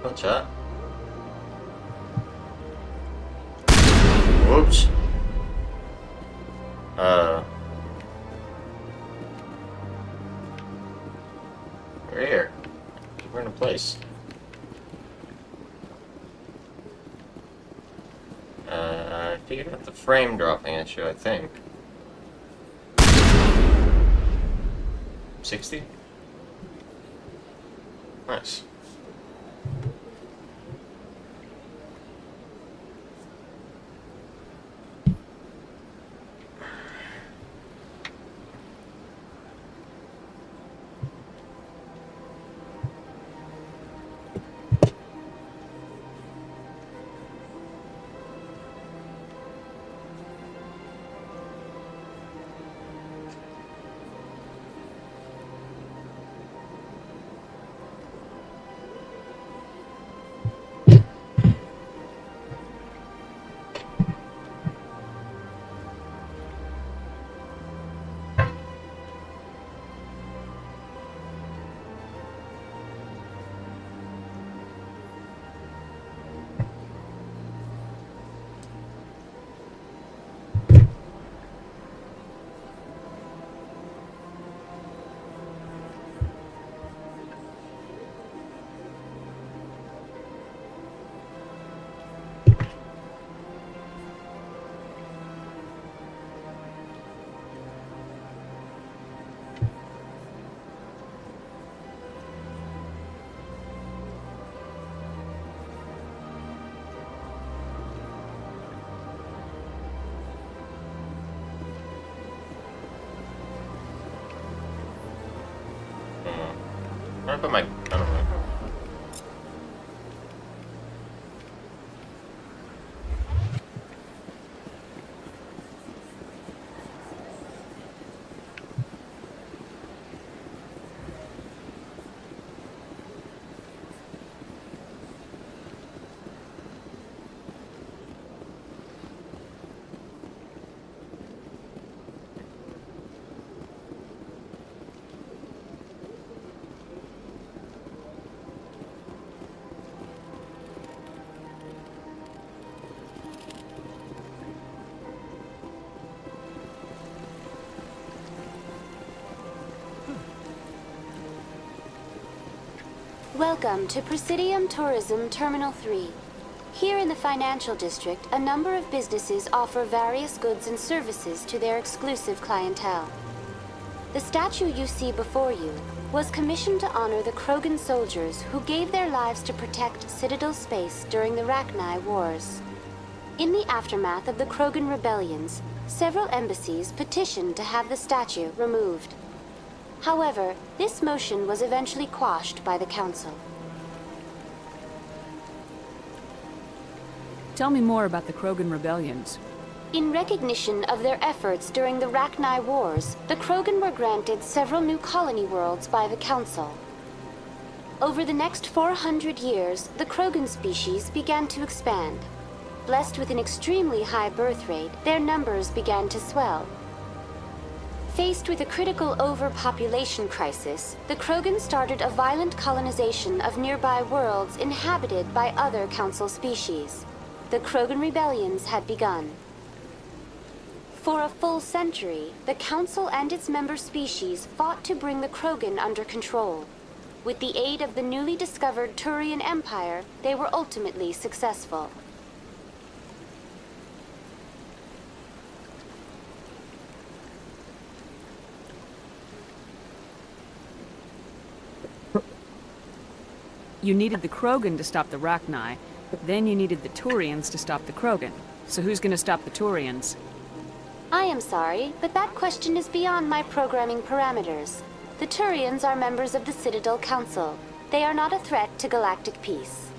Watch out. Whoops. We're here. We're in a place. I figured out the frame dropping issue, I think. 60? Nice. Where did I put my gun away? Welcome to Presidium Tourism Terminal 3. Here in the financial district, a number of businesses offer various goods and services to their exclusive clientele. The statue you see before you was commissioned to honor the Krogan soldiers who gave their lives to protect Citadel space during the Rachni Wars. In the aftermath of the Krogan rebellions, several embassies petitioned to have the statue removed. However, this motion was eventually quashed by the Council. Tell me more about the Krogan rebellions. In recognition of their efforts during the Rachni Wars, the Krogan were granted several new colony worlds by the Council. Over the next 400 years, the Krogan species began to expand. Blessed with an extremely high birth rate, their numbers began to swell. Faced with a critical overpopulation crisis, the Krogan started a violent colonization of nearby worlds inhabited by other Council species. The Krogan rebellions had begun. For a full century, the Council and its member species fought to bring the Krogan under control. With the aid of the newly discovered Turian Empire, they were ultimately successful. You needed the Krogan to stop the Rachni, then you needed the Turians to stop the Krogan. So who's gonna stop the Turians? I am sorry, but that question is beyond my programming parameters. The Turians are members of the Citadel Council. They are not a threat to galactic peace.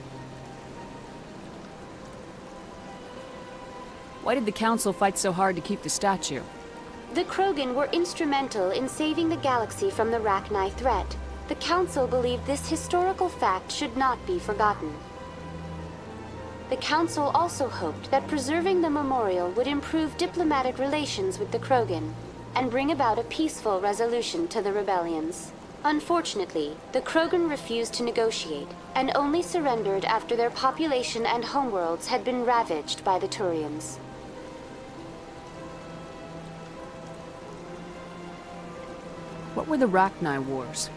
Why did the Council fight so hard to keep the statue? The Krogan were instrumental in saving the galaxy from the Rachni threat. The Council believed this historical fact should not be forgotten. The Council also hoped that preserving the memorial would improve diplomatic relations with the Krogan and bring about a peaceful resolution to the rebellions. Unfortunately, the Krogan refused to negotiate, and only surrendered after their population and homeworlds had been ravaged by the Turians. What were the Rachni Wars?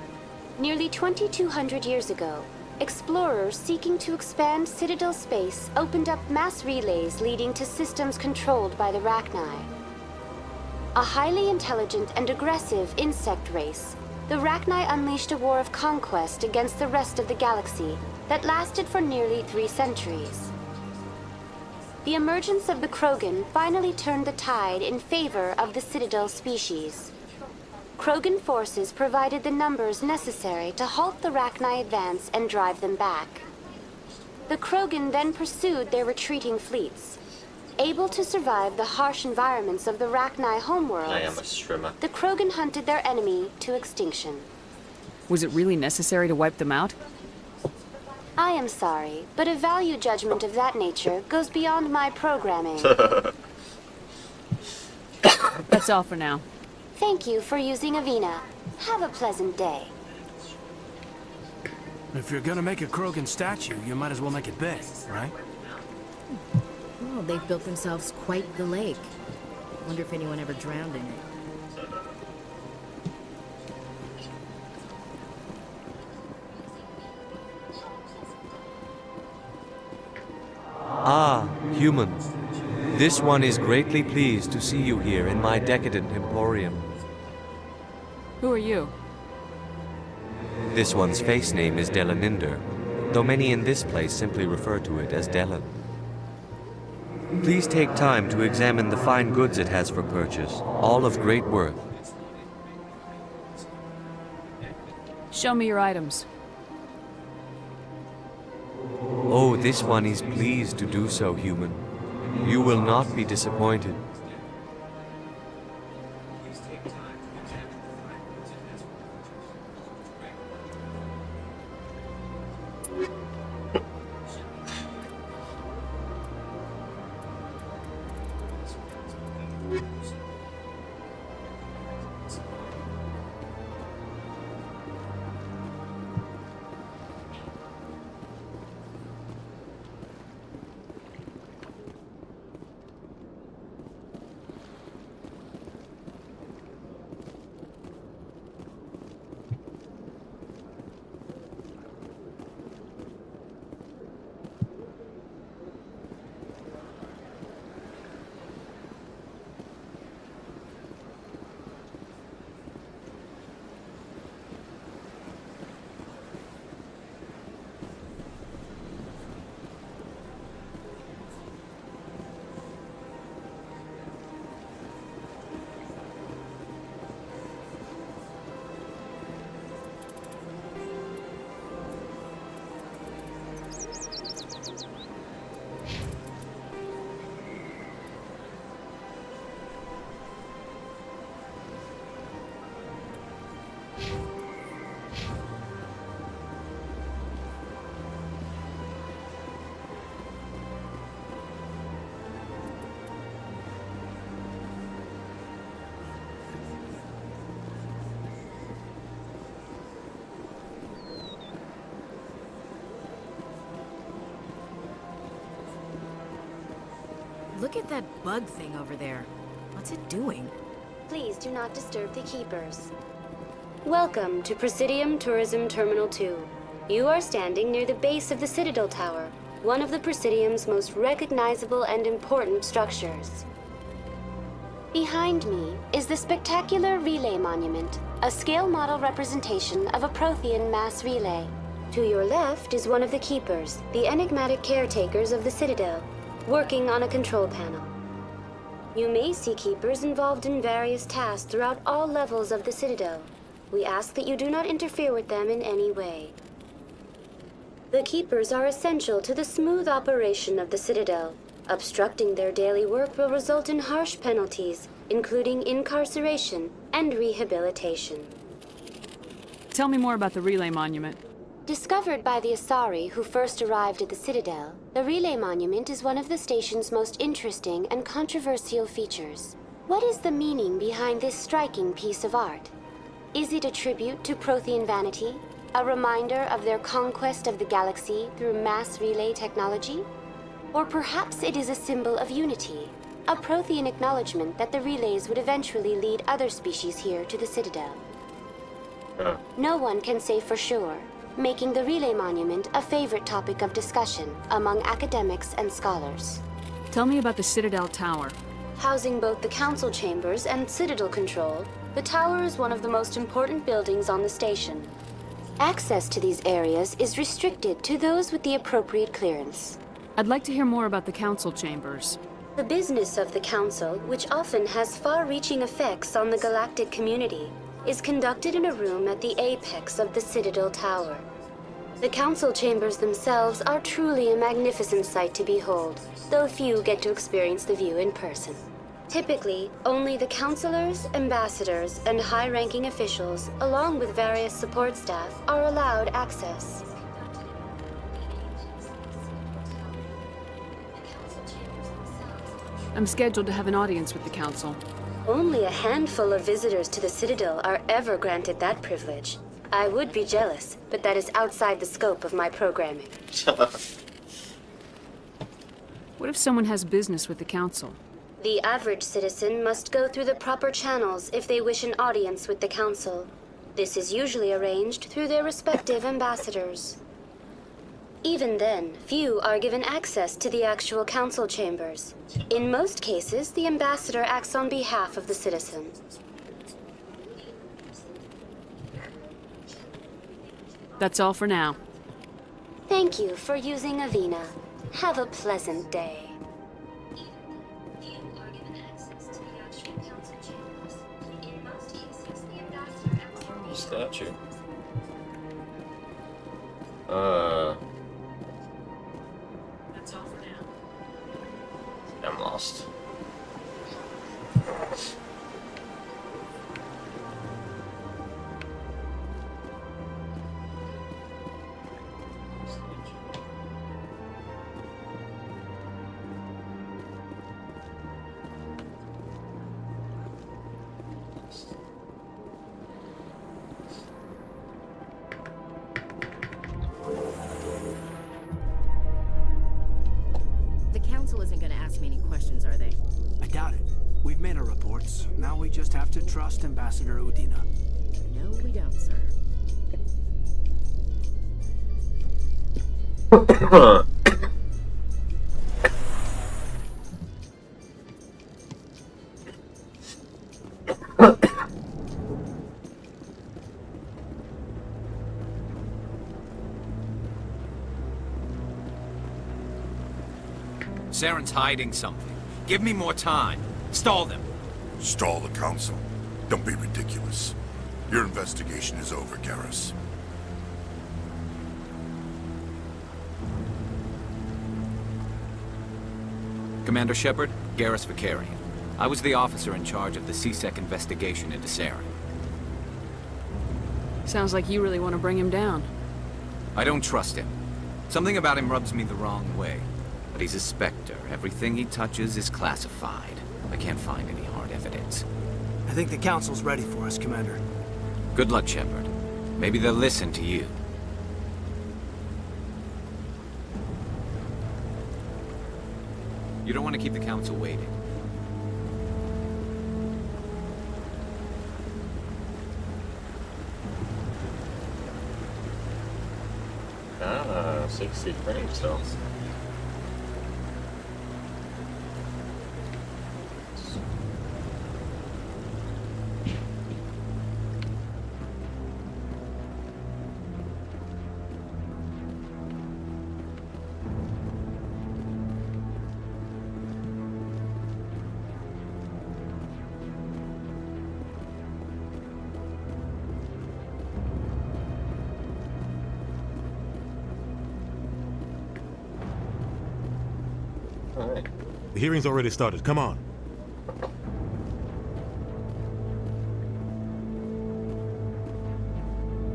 Nearly 2,200 years ago, explorers seeking to expand Citadel space opened up mass relays leading to systems controlled by the Rachni. A highly intelligent and aggressive insect race, the Rachni unleashed a war of conquest against the rest of the galaxy that lasted for nearly 3 centuries. The emergence of the Krogan finally turned the tide in favor of the Citadel species. Krogan forces provided the numbers necessary to halt the Rachni advance and drive them back. The Krogan then pursued their retreating fleets. Able to survive the harsh environments of the Rachni homeworlds, I am a strimmer. the Krogan hunted their enemy to extinction. Was it really necessary to wipe them out? I am sorry, but a value judgment of that nature goes beyond my programming. That's all for now. Thank you for using Avina. Have a pleasant day. If you're gonna make a Krogan statue, you might as well make it big, right? Well, they've built themselves quite the lake. Wonder if anyone ever drowned in it. Ah, human. This one is greatly pleased to see you here in my decadent emporium. Who are you? This one's face name is Delaninder, though many in this place simply refer to it as Delan. Please take time to examine the fine goods it has for purchase, all of great worth. Show me your items. Oh, this one is pleased to do so, human. You will not be disappointed. Look at that bug thing over there. What's it doing? Please do not disturb the keepers. Welcome to Presidium Tourism Terminal 2. You are standing near the base of the Citadel Tower, one of the Presidium's most recognizable and important structures. Behind me is the spectacular Relay Monument, a scale model representation of a Prothean mass relay. To your left is one of the keepers, the enigmatic caretakers of the Citadel, working on a control panel. You may see keepers involved in various tasks throughout all levels of the Citadel. We ask that you do not interfere with them in any way. The keepers are essential to the smooth operation of the Citadel. Obstructing their daily work will result in harsh penalties, including incarceration and rehabilitation. Tell me more about the Relay Monument. Discovered by the Asari who first arrived at the Citadel, the Relay Monument is one of the station's most interesting and controversial features. What is the meaning behind this striking piece of art? Is it a tribute to Prothean vanity? A reminder of their conquest of the galaxy through mass relay technology? Or perhaps it is a symbol of unity, a Prothean acknowledgement that the relays would eventually lead other species here to the Citadel. No one can say for sure, making the Relay Monument a favorite topic of discussion among academics and scholars. Tell me about the Citadel Tower. Housing both the council chambers and Citadel control, the tower is one of the most important buildings on the station. Access to these areas is restricted to those with the appropriate clearance. I'd like to hear more about the council chambers. The business of the council, which often has far-reaching effects on the galactic community, is conducted in a room at the apex of the Citadel Tower. The council chambers themselves are truly a magnificent sight to behold, though few get to experience the view in person. Typically, only the councilors, ambassadors, and high-ranking officials, along with various support staff, are allowed access. I'm scheduled to have an audience with the council. Only a handful of visitors to the Citadel are ever granted that privilege. I would be jealous, but that is outside the scope of my programming. What if someone has business with the council? The average citizen must go through the proper channels if they wish an audience with the council. This is usually arranged through their respective ambassadors. Even then, few are given access to the actual council chambers. In most cases, the ambassador acts on behalf of the citizen. That's all for now. Thank you for using Avina. Have a pleasant day. Statue. That's all for now. I'm lost. The council isn't gonna ask me any questions, are they? I doubt it. We've made our reports. Now we just have to trust Ambassador Udina. No, we don't, sir. Saren's hiding something. Give me more time. Stall them. Stall the council? Don't be ridiculous. Your investigation is over, Garrus. Commander Shepard, Garrus Vakarian. I was the officer in charge of the C-Sec investigation into Saren. Sounds like you really want to bring him down. I don't trust him. Something about him rubs me the wrong way. But he's a Spectre. Everything he touches is classified. I can't find any hard evidence. I think the council's ready for us, Commander. Good luck, Shepard. Maybe they'll listen to you. You don't want to keep the council waiting. Ah, 60 frames though. Alright. The hearing's already started. Come on.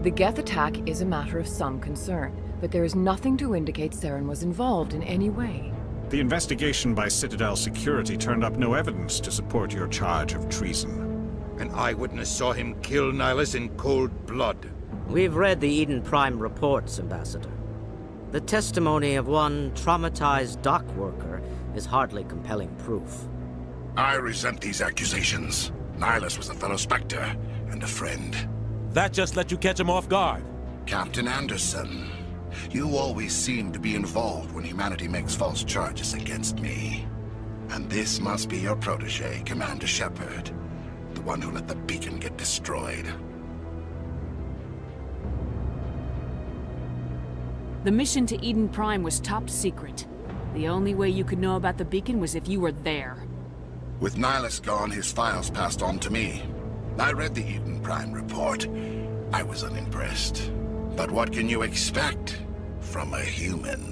The Geth attack is a matter of some concern, but there is nothing to indicate Saren was involved in any way. The investigation by Citadel Security turned up no evidence to support your charge of treason. An eyewitness saw him kill Nihilus in cold blood. We've read the Eden Prime reports, Ambassador. The testimony of one traumatized dock worker is hardly compelling proof. I resent these accusations. Nihilus was a fellow Spectre and a friend. That just let you catch him off guard. Captain Anderson, you always seem to be involved when humanity makes false charges against me. And this must be your protege, Commander Shepard. The one who let the beacon get destroyed. The mission to Eden Prime was top secret. The only way you could know about the beacon was if you were there. With Nihilus gone, his files passed on to me. I read the Eden Prime report. I was unimpressed. But what can you expect from a human?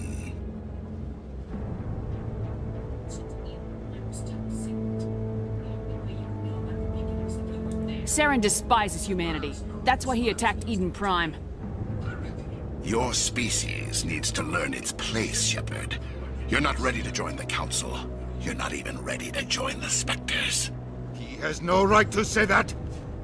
Saren despises humanity. That's why he attacked Eden Prime. Your species needs to learn its place, Shepard. You're not ready to join the Council. You're not even ready to join the Spectres. He has no right to say that.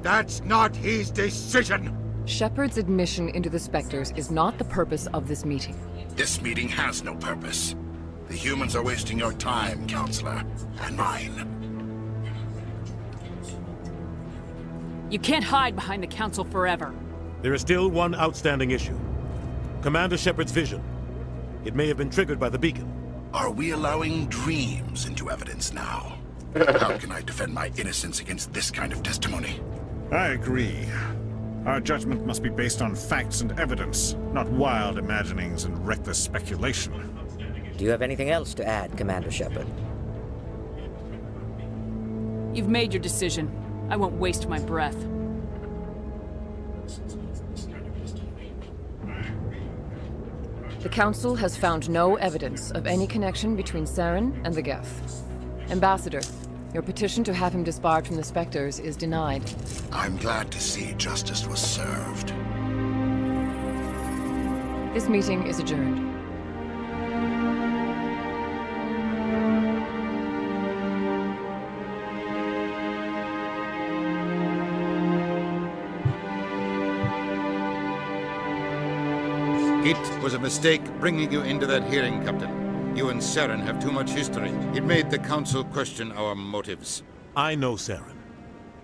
That's not his decision. Shepard's admission into the Spectres is not the purpose of this meeting. This meeting has no purpose. The humans are wasting your time, Counselor, and mine. You can't hide behind the Council forever. There is still one outstanding issue. Commander Shepard's vision. It may have been triggered by the beacon. Are we allowing dreams into evidence now? How can I defend my innocence against this kind of testimony? I agree. Our judgment must be based on facts and evidence, not wild imaginings and reckless speculation. Do you have anything else to add, Commander Shepard? You've made your decision. I won't waste my breath. The Council has found no evidence of any connection between Saren and the Geth. Ambassador, your petition to have him disbarred from the Spectres is denied. I'm glad to see justice was served. This meeting is adjourned. It was a mistake bringing you into that hearing, Captain. You and Saren have too much history. It made the Council question our motives. I know Saren.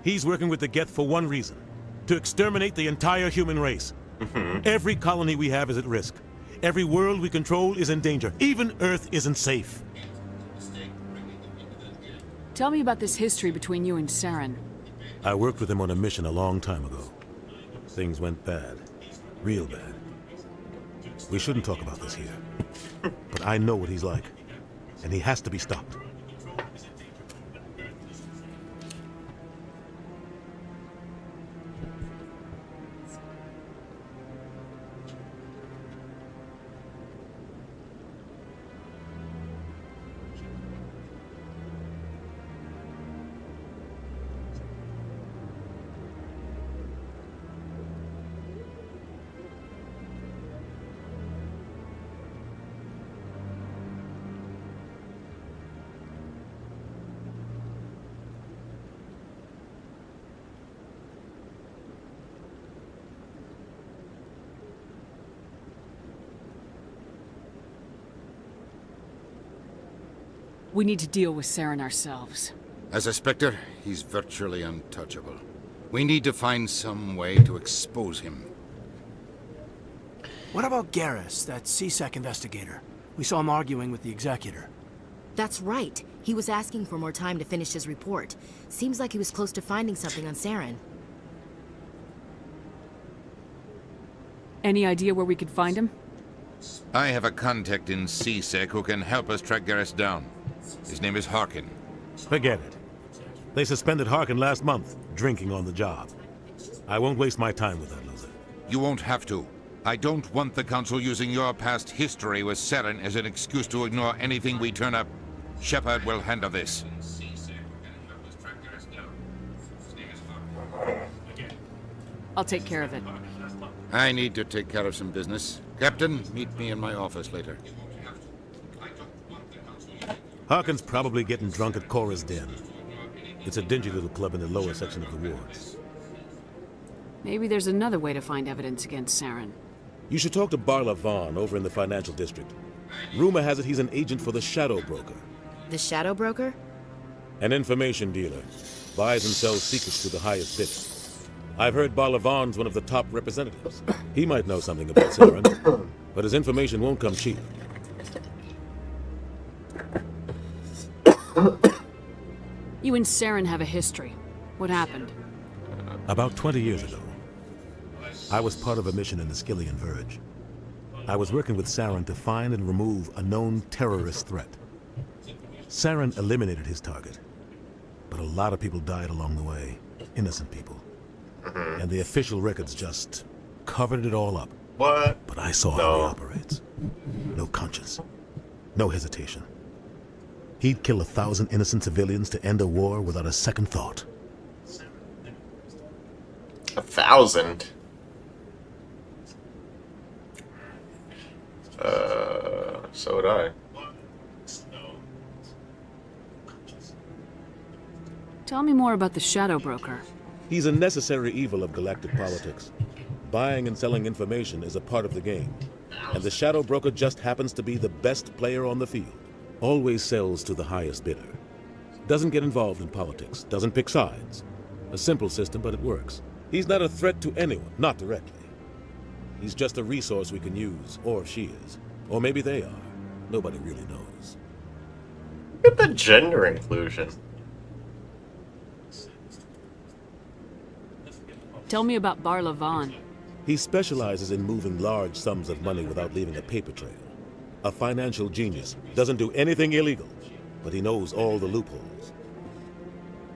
He's working with the Geth for one reason. To exterminate the entire human race. Every colony we have is at risk. Every world we control is in danger. Even Earth isn't safe. Tell me about this history between you and Saren. I worked with him on a mission a long time ago. Things went bad. Real bad. We shouldn't talk about this here. But I know what he's like. And he has to be stopped. We need to deal with Saren ourselves. As a Spectre, he's virtually untouchable. We need to find some way to expose him. What about Garrus, that CSEC investigator? We saw him arguing with the Executor. That's right. He was asking for more time to finish his report. Seems like he was close to finding something on Saren. Any idea where we could find him? I have a contact in CSEC who can help us track Garrus down. His name is Harkin. Forget it. They suspended Harkin last month, drinking on the job. I won't waste my time with that loser. You won't have to. I don't want the Council using your past history with Saren as an excuse to ignore anything we turn up. Shepard will handle this. I'll take care of it. I need to take care of some business. Captain, meet me in my office later. Harkin's probably getting drunk at Cora's den. It's a dingy little club in the lower section of the ward. Maybe there's another way to find evidence against Saren. You should talk to Barla Vaughn over in the financial district. Rumor has it he's an agent for the Shadow Broker. The Shadow Broker? An information dealer. Buys and sells secrets to the highest bidder. I've heard Barla Vaughn's one of the top representatives. He might know something about Saren, but his information won't come cheap. You and Saren have a history. What happened? About 20 years ago, I was part of a mission in the Skillian Verge. I was working with Saren to find and remove a known terrorist threat. Saren eliminated his target, but a lot of people died along the way. Innocent people. And the official records just covered it all up. What? But I saw how he operates. No conscience. No hesitation. He'd kill 1,000 innocent civilians to end a war without a second thought. 1,000? So would I. Tell me more about the Shadow Broker. He's a necessary evil of galactic politics. Buying and selling information is a part of the game. And the Shadow Broker just happens to be the best player on the field. Always sells to the highest bidder. Doesn't get involved in politics. Doesn't pick sides. A simple system, but it works. He's not a threat to anyone, not directly. He's just a resource we can use, or she is. Or maybe they are. Nobody really knows. Look at the gender inclusion. Tell me about Barla Vaughn. He specializes in moving large sums of money without leaving a paper trail. A financial genius. Doesn't do anything illegal, but he knows all the loopholes.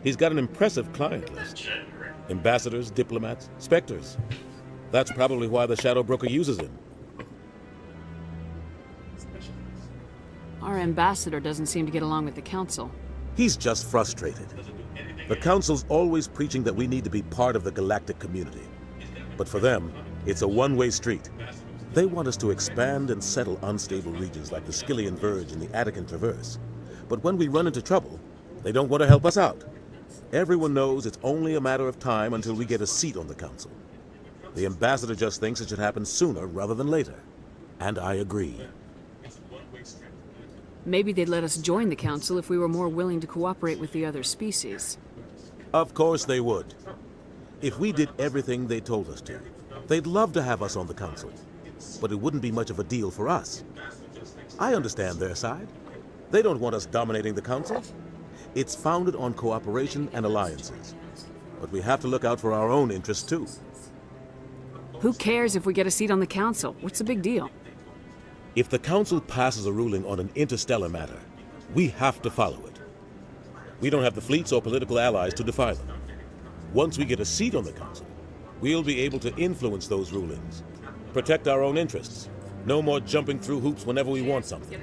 He's got an impressive client list. Ambassadors, diplomats, specters. That's probably why the Shadow Broker uses him. Our ambassador doesn't seem to get along with the Council. He's just frustrated. The Council's always preaching that we need to be part of the galactic community. But for them, it's a one-way street. They want us to expand and settle unstable regions like the Skillian Verge and the Attican Traverse. But when we run into trouble, they don't want to help us out. Everyone knows it's only a matter of time until we get a seat on the Council. The ambassador just thinks it should happen sooner rather than later. And I agree. Maybe they'd let us join the Council if we were more willing to cooperate with the other species. Of course they would. If we did everything they told us to, they'd love to have us on the Council. But it wouldn't be much of a deal for us. I understand their side. They don't want us dominating the Council. It's founded on cooperation and alliances. But we have to look out for our own interests too. Who cares if we get a seat on the Council? What's the big deal? If the Council passes a ruling on an interstellar matter, we have to follow it. We don't have the fleets or political allies to defy them. Once we get a seat on the Council, we'll be able to influence those rulings. Protect our own interests. No more jumping through hoops whenever we want something.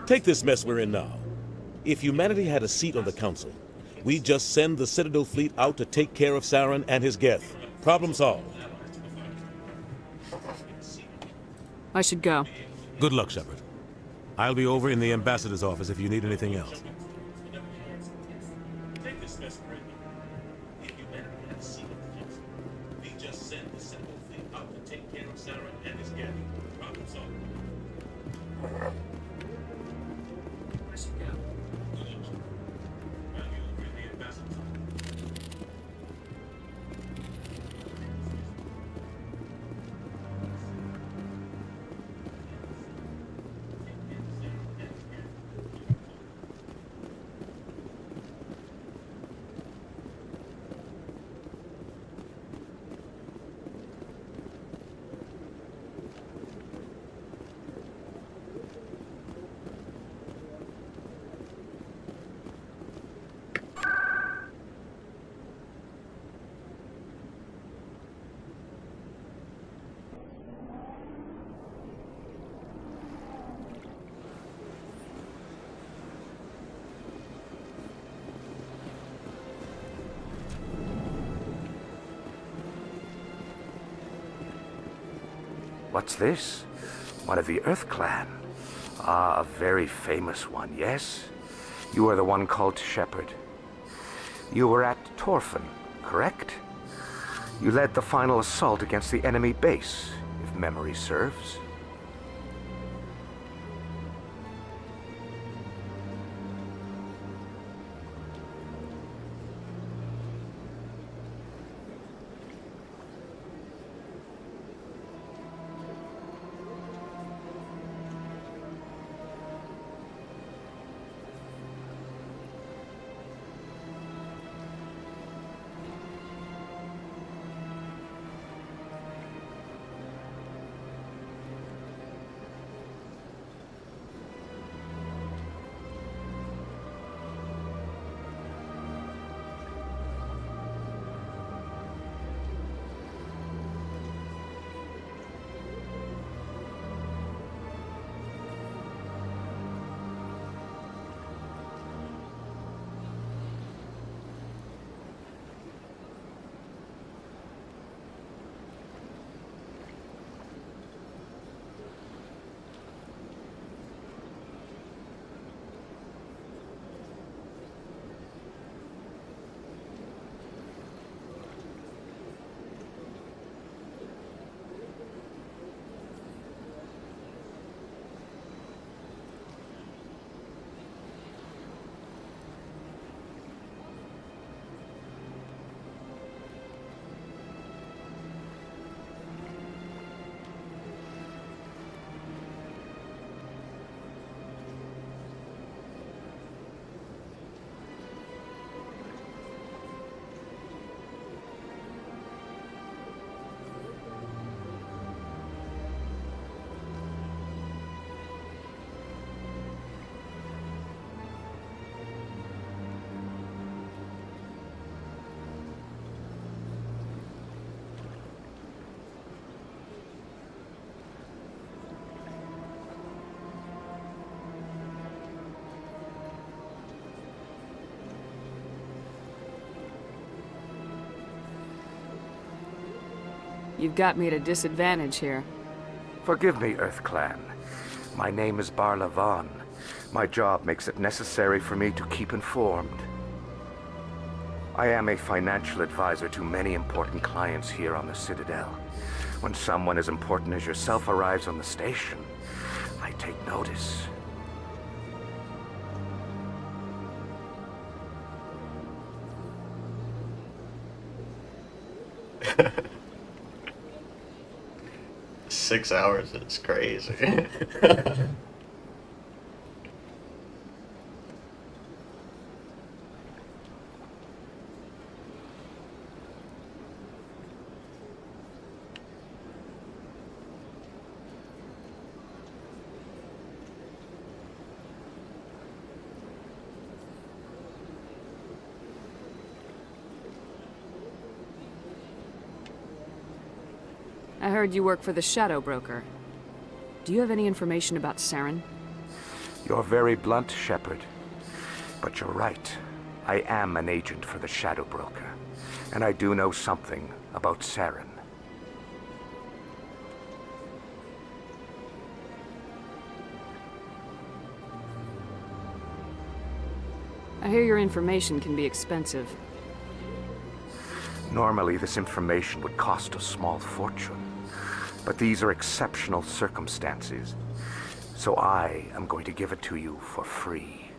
Take this mess we're in now. If humanity had a seat on the Council, we'd just send the Citadel fleet out to take care of Saren and his Geth. Problem solved. I should go. Good luck, Shepard. I'll be over in the ambassador's office if you need anything else. What's this? One of the Earth Clan. Ah, a very famous one, yes? You are the one called Shepard. You were at Torfin, correct? You led the final assault against the enemy base, if memory serves. You've got me at a disadvantage here. Forgive me, Earth Clan. My name is Barla Von. My job makes it necessary for me to keep informed. I am a financial advisor to many important clients here on the Citadel. When someone as important as yourself arrives on the station, I take notice. Six hours, it's crazy. I heard you work for the Shadow Broker. Do you have any information about Saren? You're very blunt, Shepard. But you're right. I am an agent for the Shadow Broker. And I do know something about Saren. I hear your information can be expensive. Normally, this information would cost a small fortune. But these are exceptional circumstances. So I am going to give it to you for free.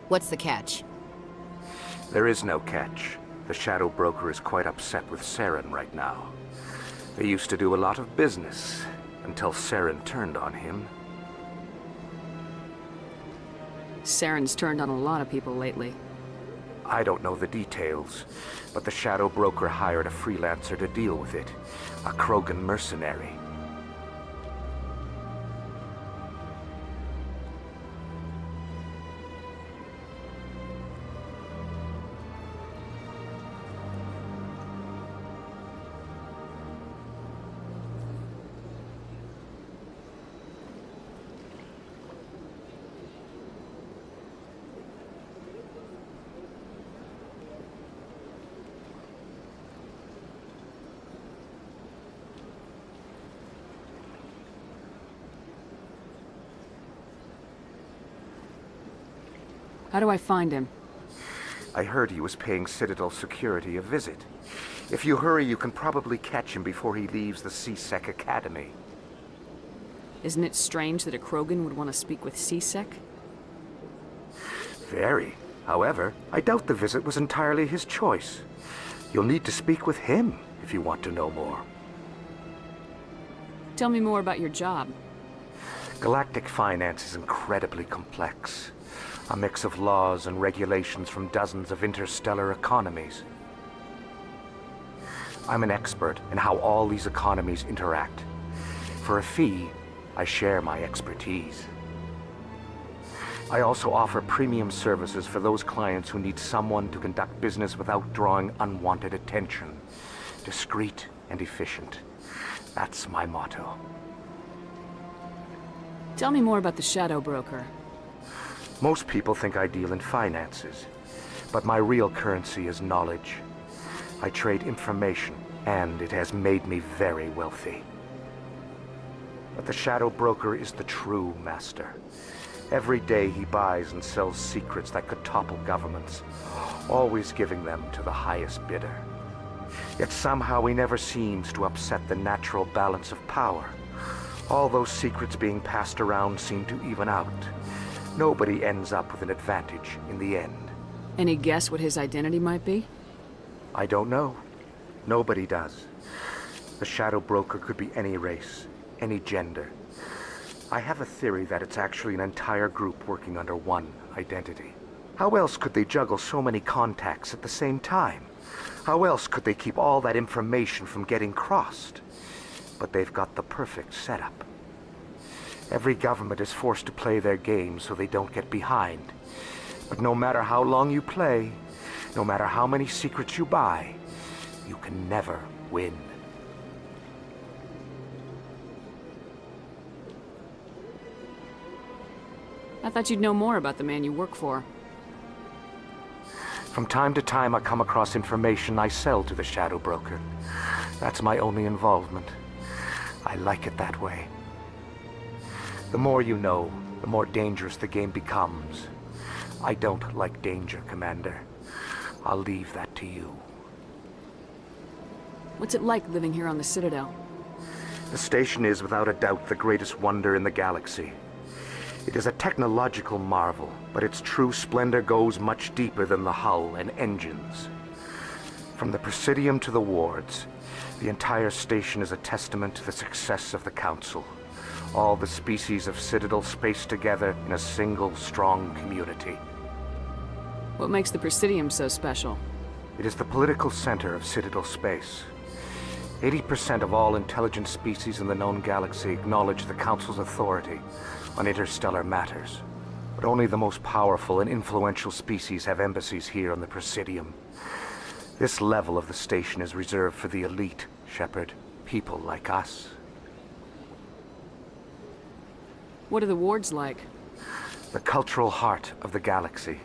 What's the catch? There is no catch. The Shadow Broker is quite upset with Saren right now. They used to do a lot of business, until Saren turned on him. Saren's turned on a lot of people lately. I don't know the details, but the Shadow Broker hired a freelancer to deal with it. A Krogan mercenary. How do I find him? I heard he was paying Citadel security a visit. If you hurry, you can probably catch him before he leaves the C-Sec Academy. Isn't it strange that a Krogan would want to speak with C-Sec? Very. However, I doubt the visit was entirely his choice. You'll need to speak with him if you want to know more. Tell me more about your job. Galactic finance is incredibly complex. A mix of laws and regulations from dozens of interstellar economies. I'm an expert in how all these economies interact. For a fee, I share my expertise. I also offer premium services for those clients who need someone to conduct business without drawing unwanted attention. Discreet and efficient. That's my motto. Tell me more about the Shadow Broker. Most people think I deal in finances, but my real currency is knowledge. I trade information, and it has made me very wealthy. But the Shadow Broker is the true master. Every day he buys and sells secrets that could topple governments, always giving them to the highest bidder. Yet somehow he never seems to upset the natural balance of power. All those secrets being passed around seem to even out. Nobody ends up with an advantage in the end. Any guess what his identity might be? I don't know. Nobody does. The Shadow Broker could be any race, any gender. I have a theory that it's actually an entire group working under one identity. How else could they juggle so many contacts at the same time? How else could they keep all that information from getting crossed? But they've got the perfect setup. Every government is forced to play their game so they don't get behind. But no matter how long you play, no matter how many secrets you buy, you can never win. I thought you'd know more about the man you work for. From time to time, I come across information I sell to the Shadow Broker. That's my only involvement. I like it that way. The more you know, the more dangerous the game becomes. I don't like danger, Commander. I'll leave that to you. What's it like living here on the Citadel? The station is, without a doubt, the greatest wonder in the galaxy. It is a technological marvel, but its true splendor goes much deeper than the hull and engines. From the Presidium to the wards, the entire station is a testament to the success of the Council. All the species of Citadel spaced together in a single, strong community. What makes the Presidium so special? It is the political center of Citadel space. 80% of all intelligent species in the known galaxy acknowledge the Council's authority on interstellar matters. But only the most powerful and influential species have embassies here on the Presidium. This level of the station is reserved for the elite, Shepard. People like us. What are the wards like? The cultural heart of the galaxy.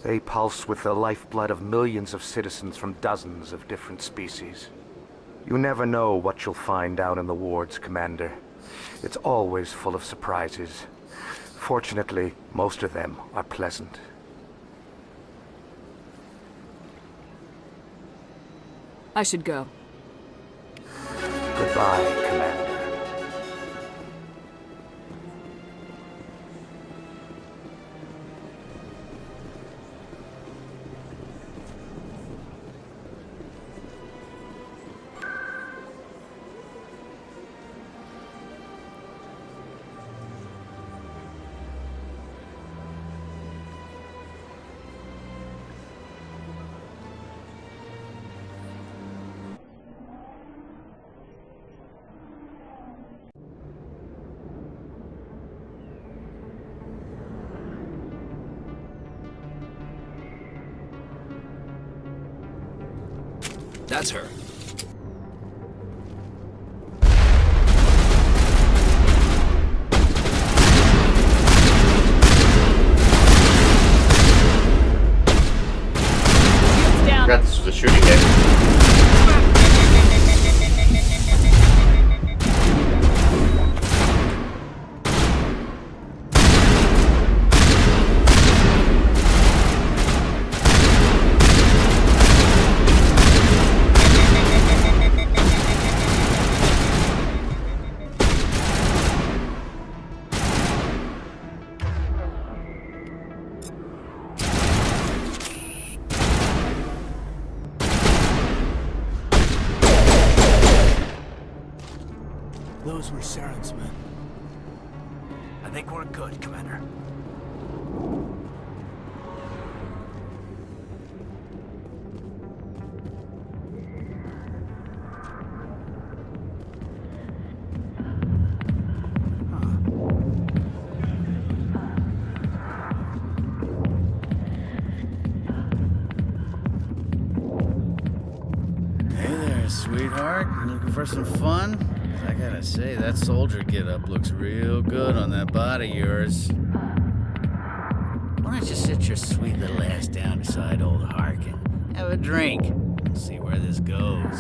They pulse with the lifeblood of millions of citizens from dozens of different species. You never know what you'll find down in the wards, Commander. It's always full of surprises. Fortunately, most of them are pleasant. I should go. Goodbye, Commander. That's her. Forgot this was a shooting game. Those were Saren's men. I think we're good, Commander. Sweetheart, looking for some fun? I gotta say, that soldier get-up looks real good on that body of yours. Why don't you sit your sweet little ass down beside old Harkin? Have a drink. And see where this goes.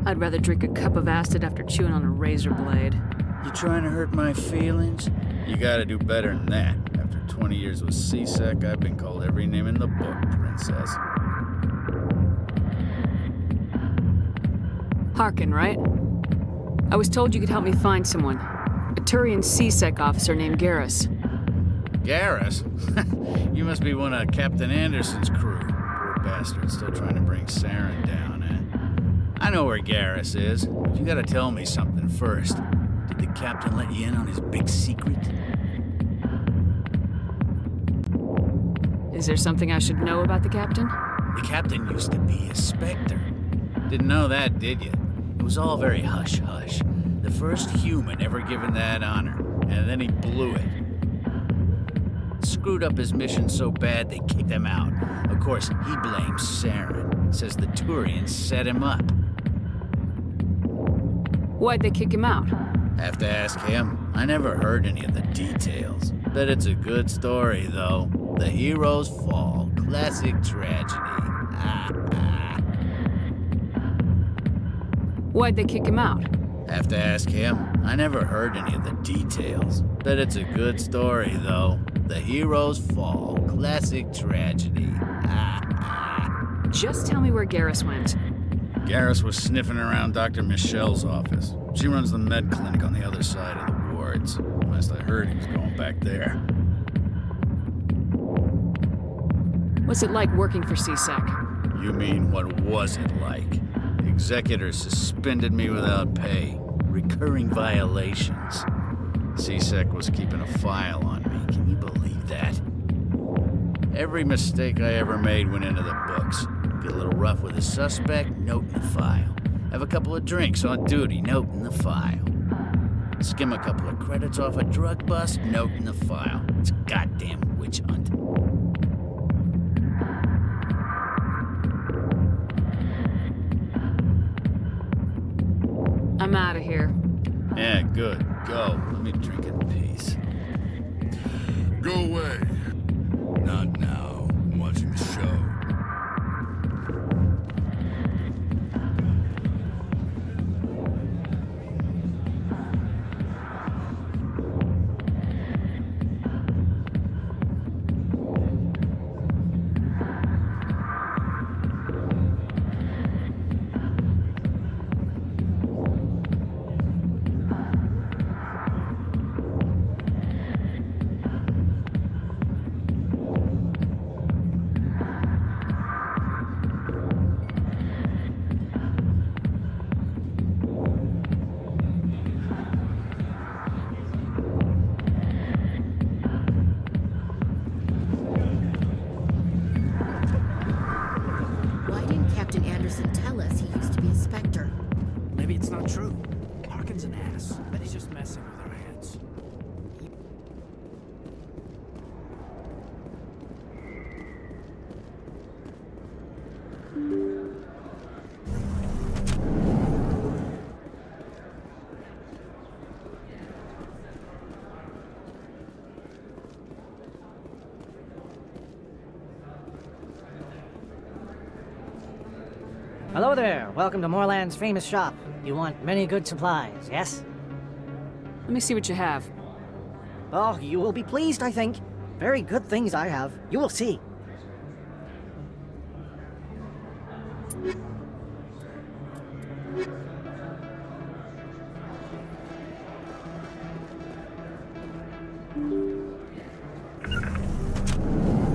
I'd rather drink a cup of acid after chewing on a razor blade. You trying to hurt my feelings? You gotta do better than that. After 20 years with C-Sec, I've been called every name in the book, Princess. Harkin, right? I was told you could help me find someone. A Turian C-Sec officer named Garrus. Garrus? You must be one of Captain Anderson's crew. Poor bastard, still trying to bring Saren down, eh? I know where Garrus is, but you gotta tell me something first. Did the captain let you in on his big secret? Is there something I should know about the captain? The captain used to be a Spectre. Didn't know that, did you? It was all very hush-hush. The first human ever given that honor, and then he blew it. Screwed up his mission so bad they kicked him out. Of course, he blames Saren. Says the Turians set him up. Why'd they kick him out? Have to ask him. I never heard any of the details. Bet it's a good story, though. The heroes fall. Classic tragedy. Why'd they kick him out? Have to ask him. I never heard any of the details. Bet it's a good story, though. The heroes fall. Classic tragedy. Just tell me where Garrus went. Garrus was sniffing around Dr. Michelle's office. She runs the med clinic on the other side of the wards. Last I heard, he was going back there. What's it like working for C-Sec? You mean, what was it like? Executors suspended me without pay. Recurring violations. C-Sec was keeping a file on me. Can you believe that? Every mistake I ever made went into the books. Get a little rough with a suspect, note in the file. Have a couple of drinks on duty, note in the file. Skim a couple of credits off a drug bust, note in the file. It's a goddamn witch hunt. I'm out of here. Yeah, good. Go. Let me drink in peace. Go away. Not now. I'm watching the show. Why didn't Captain Anderson tell us he used to be a Spectre? Maybe it's not true. Harkin's an ass. Bet he's just messing with our heads. Hello there. Welcome to Moorland's famous shop. You want many good supplies, yes? Let me see what you have. Oh, you will be pleased, I think. Very good things I have. You will see.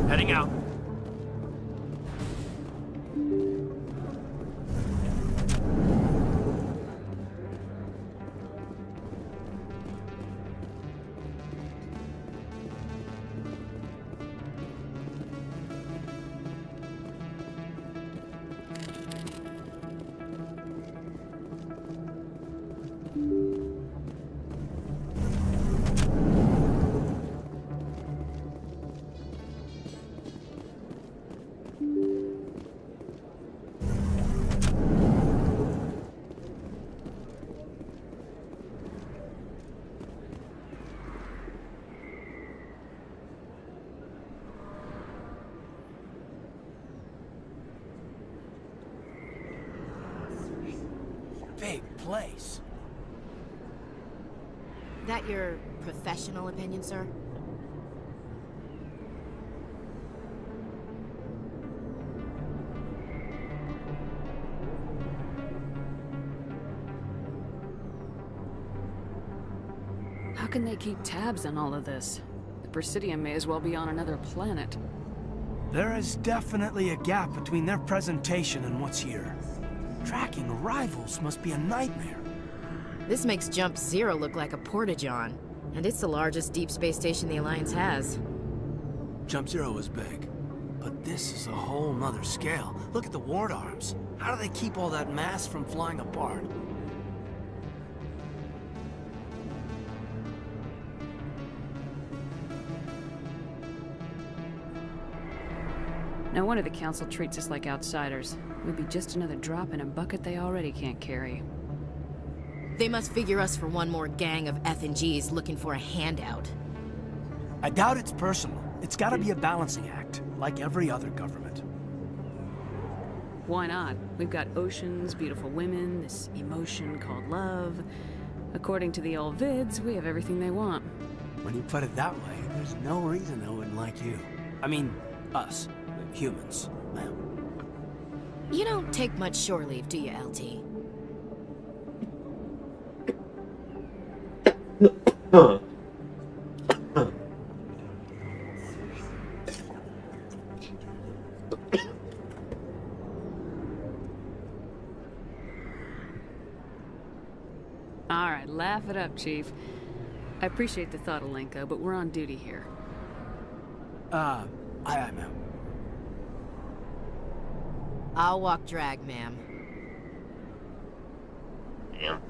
Heading out. big place. That your professional opinion, sir? How can they keep tabs on all of this? The Presidium may as well be on another planet. There is definitely a gap between their presentation and what's here. Tracking arrivals must be a nightmare. This makes Jump Zero look like a porta-john, and it's the largest deep space station the Alliance has. Jump Zero is big, but this is a whole nother scale. Look at the ward arms. How do they keep all that mass from flying apart? No wonder the Council treats us like outsiders. We'd be just another drop in a bucket they already can't carry. They must figure us for one more gang of F&Gs looking for a handout. I doubt it's personal. It's gotta be a balancing act, like every other government. Why not? We've got oceans, beautiful women, this emotion called love. According to the old vids, we have everything they want. When you put it that way, there's no reason they wouldn't like you. I mean, us. Humans, ma'am. You don't take much shore leave, do you, LT? Alright, laugh it up, Chief. I appreciate the thought, Alenka, but we're on duty here. Aye, ma'am. I'll walk drag, ma'am. Damn.